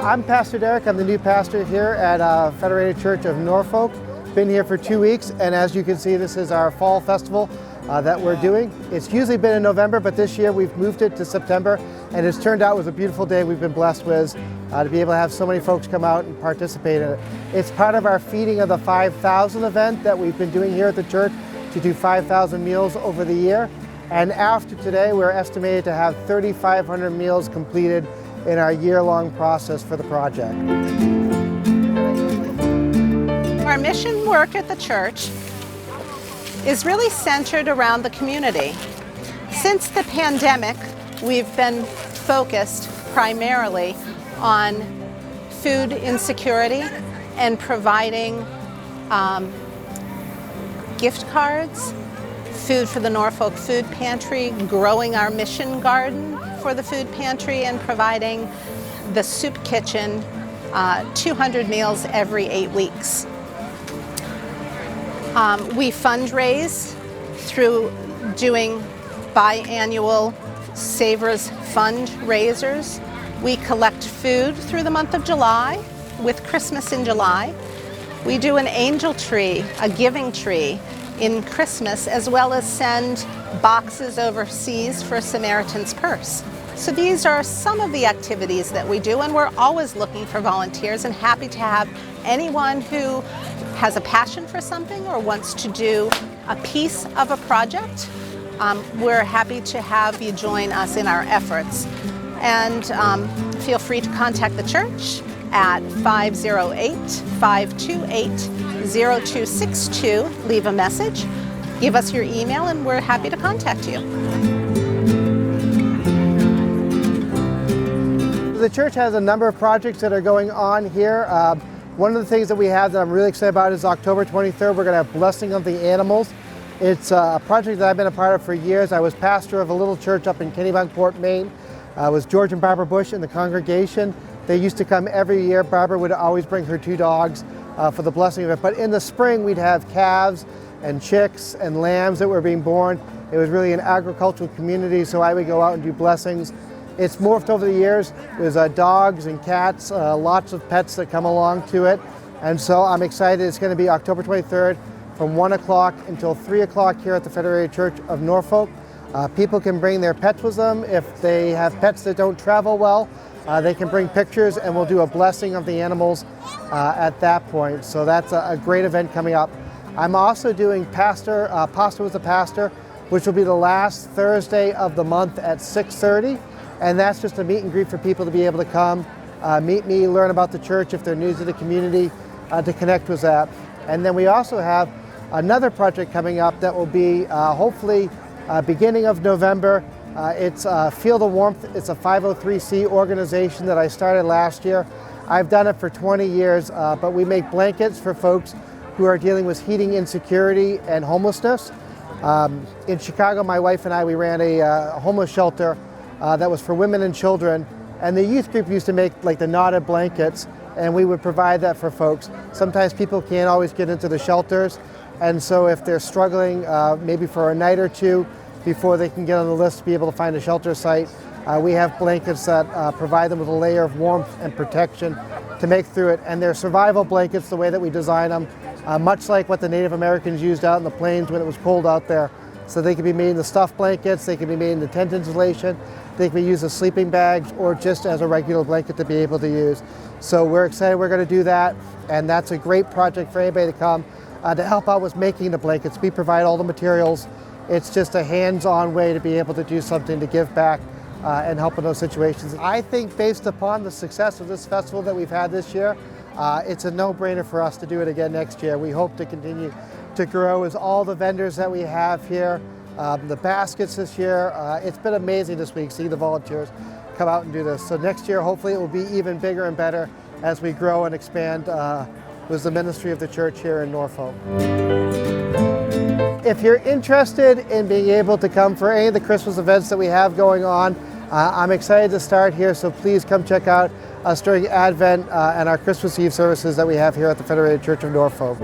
I'm Pastor Derek. I'm the new pastor here at Federated Church of Norfolk. Been here for 2 weeks, and as you can see, this is our fall festival that we're doing. It's usually been in November, but this year we've moved it to September, and it's turned out it was a beautiful day we've been blessed with to be able to have so many folks come out and participate in it. It's part of our Feeding of the 5,000 event that we've been doing here at the church to do 5,000 meals over the year. And after today, we're estimated to have 3,500 meals completed in our year-long process for the project. Our mission work at the church is really centered around the community. Since the pandemic, we've been focused primarily on food insecurity and providing gift cards, food for the Norfolk Food Pantry, growing our mission garden for the food pantry, and providing the soup kitchen 200 meals every 8 weeks. We fundraise through doing biannual Savers fundraisers. We collect food through the month of July, with Christmas in July. We do an angel tree, a giving tree, in Christmas, as well as send boxes overseas for Samaritan's Purse. So these are some of the activities that we do, and we're always looking for volunteers and happy to have anyone who has a passion for something or wants to do a piece of a project. We're happy to have you join us in our efforts. And feel free to contact the church at 508-528-0262. Leave a message, give us your email, and we're happy to contact you. The church has a number of projects that are going on here. One of the things that we have that I'm really excited about is October 23rd, we're going to have Blessing of the Animals. It's a project that I've been a part of for years. I was pastor of a little church up in Kennebunkport, Maine. It was George and Barbara Bush in the congregation. They used to come every year. Barbara would always bring her 2 dogs for the blessing of it. But in the spring, we'd have calves and chicks and lambs that were being born. It was really an agricultural community, so I would go out and do blessings. It's morphed over the years. There's dogs and cats, lots of pets that come along to it. And so I'm excited. It's going to be October 23rd from 1 o'clock until 3 o'clock here at the Federated Church of Norfolk. People can bring their pets with them. If they have pets that don't travel well, they can bring pictures, and we'll do a blessing of the animals at that point. So that's a great event coming up. I'm also doing Pasta with the Pastor, which will be the last Thursday of the month at 6:30. And that's just a meet and greet for people to be able to come, meet me, learn about the church if they're new to the community, to connect with that. And then we also have another project coming up that will be hopefully beginning of November. It's Feel the Warmth. It's a 503c organization that I started last year. I've done it for 20 years, but we make blankets for folks who are dealing with heating insecurity and homelessness. In Chicago, my wife and I, we ran a homeless shelter that was for women and children, and the youth group used to make like the knotted blankets, and we would provide that for folks. Sometimes people can't always get into the shelters, and so if they're struggling maybe for a night or two before they can get on the list to be able to find a shelter site, we have blankets that provide them with a layer of warmth and protection to make through it. And they're survival blankets the way that we design them, much like what the Native Americans used out in the plains when it was cold out there. So they can be made into stuffed blankets, they can be made into tent insulation, they can be used as sleeping bags, or just as a regular blanket to be able to use. So we're excited we're going to do that, and that's a great project for anybody to come to help out with making the blankets. We provide all the materials. It's just a hands-on way to be able to do something to give back and help in those situations. I think based upon the success of this festival that we've had this year, it's a no-brainer for us to do it again next year. We hope to continue to grow as all the vendors that we have here, the baskets this year. It's been amazing this week seeing the volunteers come out and do this. So next year, hopefully it will be even bigger and better as we grow and expand with the ministry of the church here in Norfolk. If you're interested in being able to come for any of the Christmas events that we have going on, I'm excited to start here, so please come check out us during Advent and our Christmas Eve services that we have here at the Federated Church of Norfolk.